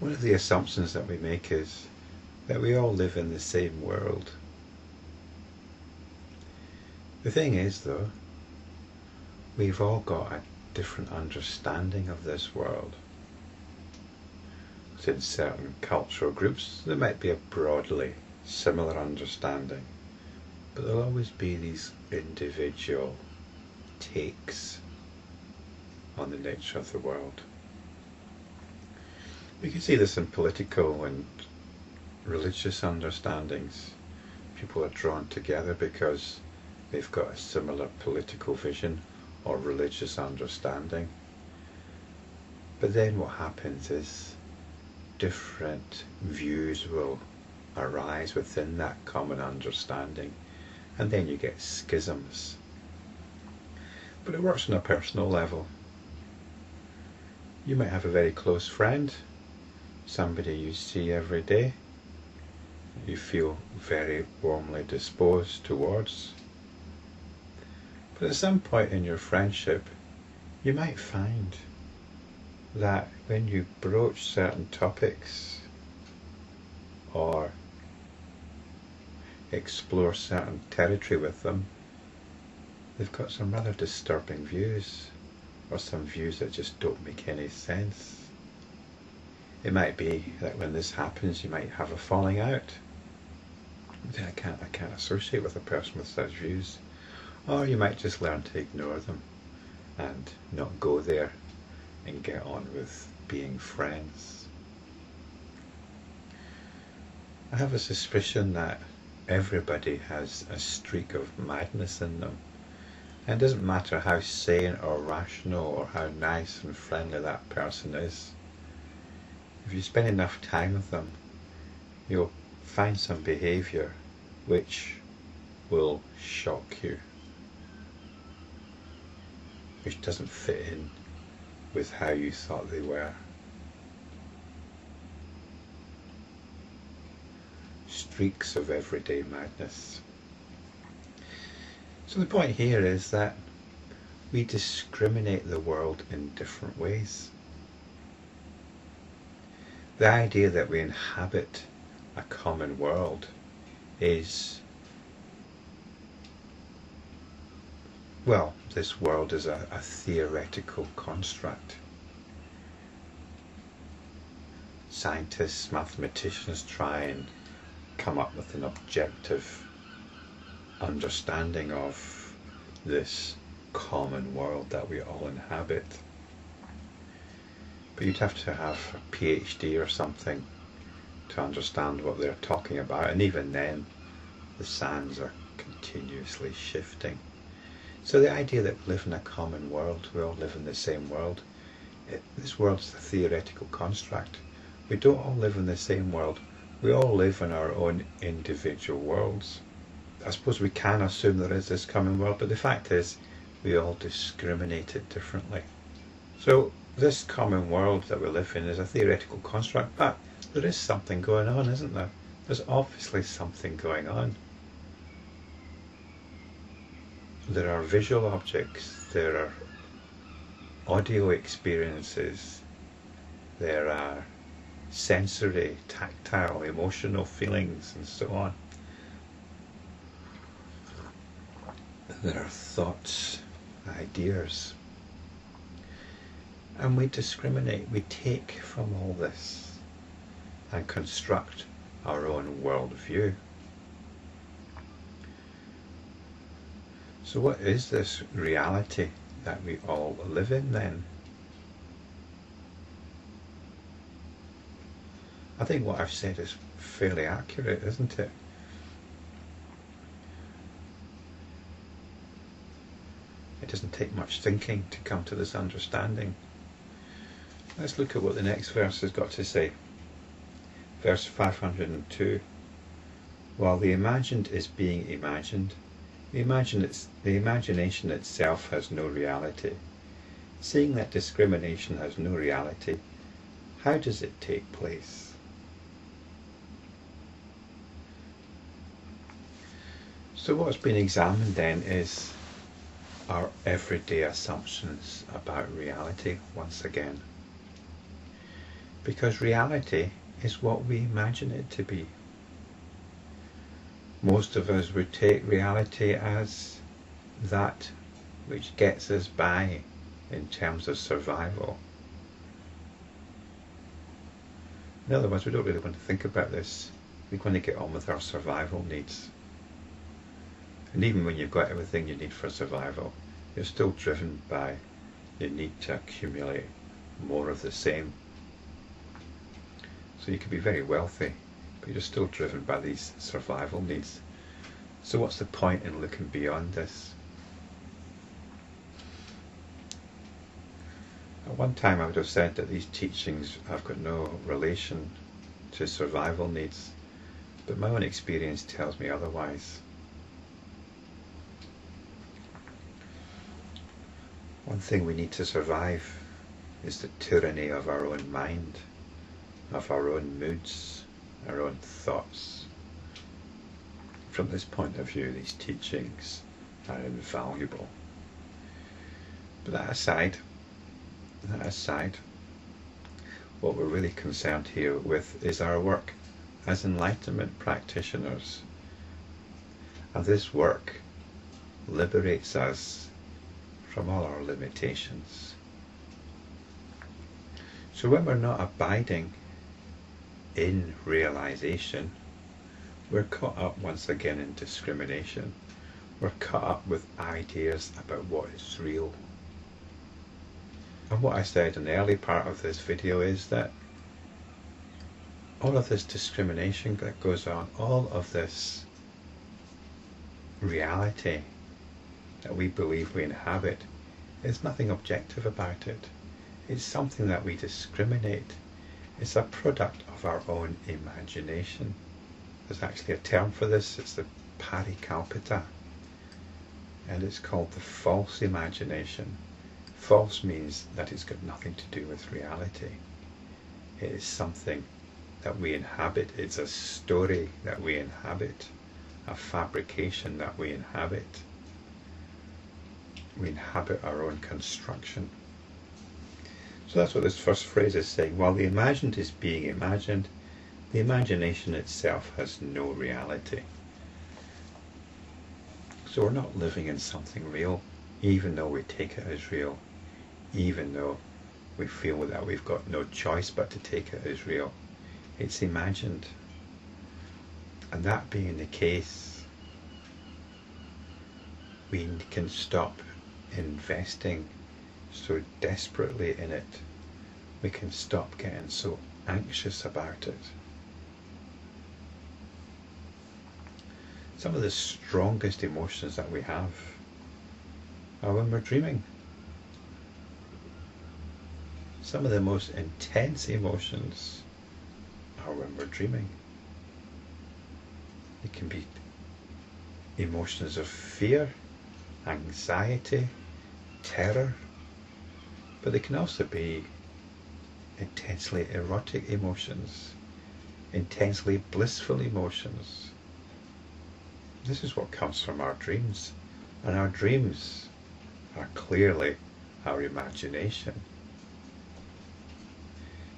One of the assumptions that we make is that we all live in the same world. The thing is, though, we've all got a different understanding of this world. In certain cultural groups, there might be a broadly similar understanding, but there'll always be these individual takes on the nature of the world. We can see this in political and religious understandings. People are drawn together because they've got a similar political vision or religious understanding. But then what happens is different views will arise within that common understanding, and then you get schisms. But it works on a personal level. You might have a very close friend, somebody you see every day, you feel very warmly disposed towards. But at some point in your friendship, you might find that when you broach certain topics or explore certain territory with them, they've got some rather disturbing views, or some views that just don't make any sense. It might be that when this happens, you might have a falling out. I can't associate with a person with such views. Or you might just learn to ignore them and not go there and get on with being friends. I have a suspicion that everybody has a streak of madness in them. And it doesn't matter how sane or rational or how nice and friendly that person is. If you spend enough time with them, you'll find some behaviour which will shock you, which doesn't fit in with how you thought they were. Streaks of everyday madness. So the point here is that we discriminate the world in different ways. The idea that we inhabit a common world is, well, this world is a theoretical construct. Scientists, mathematicians try and come up with an objective understanding of this common world that we all inhabit. But you'd have to have a PhD or something to understand what they're talking about, and even then the sands are continuously shifting. So the idea that we live in a common world, we all live in the same world, this world's a theoretical construct. We don't all live in the same world. We all live in our own individual worlds. I suppose we can assume there is this common world, but the fact is we all discriminate it differently. So this common world that we live in is a theoretical construct, but there is something going on, isn't there? There's obviously something going on. There are visual objects, there are audio experiences, there are sensory, tactile, emotional feelings, and so on. There are thoughts, ideas, and we discriminate, we take from all this and construct our own worldview. So what is this reality that we all live in then? I think what I've said is fairly accurate, isn't it? It doesn't take much thinking to come to this understanding. Let's look at what the next verse has got to say. Verse 502. While the imagined is being imagined, the imagination itself has no reality. Seeing that discrimination has no reality, how does it take place? So what's been examined then is our everyday assumptions about reality once again. Because reality is what we imagine it to be. Most of us would take reality as that which gets us by in terms of survival. In other words, we don't really want to think about this. We want to get on with our survival needs. And even when you've got everything you need for survival, you're still driven by the need to accumulate more of the same. So you could be very wealthy, but you're still driven by these survival needs. So what's the point in looking beyond this? At one time I would have said that these teachings have got no relation to survival needs, but my own experience tells me otherwise. One thing we need to survive is the tyranny of our own mind, of our own moods, our own thoughts. From this point of view, these teachings are invaluable. But that aside, what we're really concerned here with is our work as enlightenment practitioners. And this work liberates us from all our limitations. So when we're not abiding in realization, we're caught up once again in discrimination. We're caught up with ideas about what is real. And what I said in the early part of this video is that all of this discrimination that goes on, all of this reality that we believe we inhabit, is nothing objective about it. It's something that we discriminate. It's a product of our own imagination. There's actually a term for this, it's the parikalpita, and it's called the false imagination. False means that it's got nothing to do with reality. It is something that we inhabit. It's a story that we inhabit, a fabrication that we inhabit. We inhabit our own construction. So that's what this first phrase is saying. While the imagined is being imagined, the imagination itself has no reality. So we're not living in something real, even though we take it as real, even though we feel that we've got no choice but to take it as real. It's imagined. And that being the case, we can stop investing so desperately in it. We can stop getting so anxious about it. Some of the strongest emotions that we have are when we're dreaming. Some of the most intense emotions are when we're dreaming. It can be emotions of fear, anxiety, terror, but they can also be intensely erotic emotions, intensely blissful emotions. This is what comes from our dreams, and our dreams are clearly our imagination.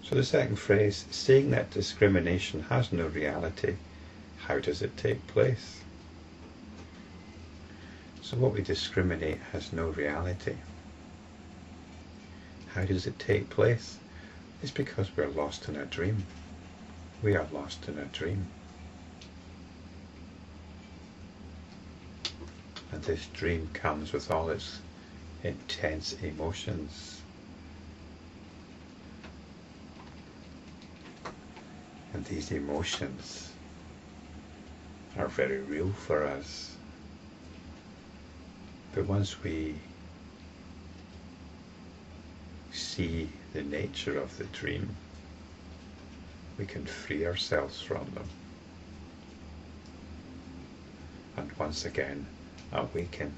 So the second phrase, seeing that discrimination has no reality, how does it take place? So what we discriminate has no reality. How does it take place? It's because we're lost in a dream. We are lost in a dream. And this dream comes with all its intense emotions. And these emotions are very real for us. But once we see the nature of the dream, we can free ourselves from them. And once again, awaken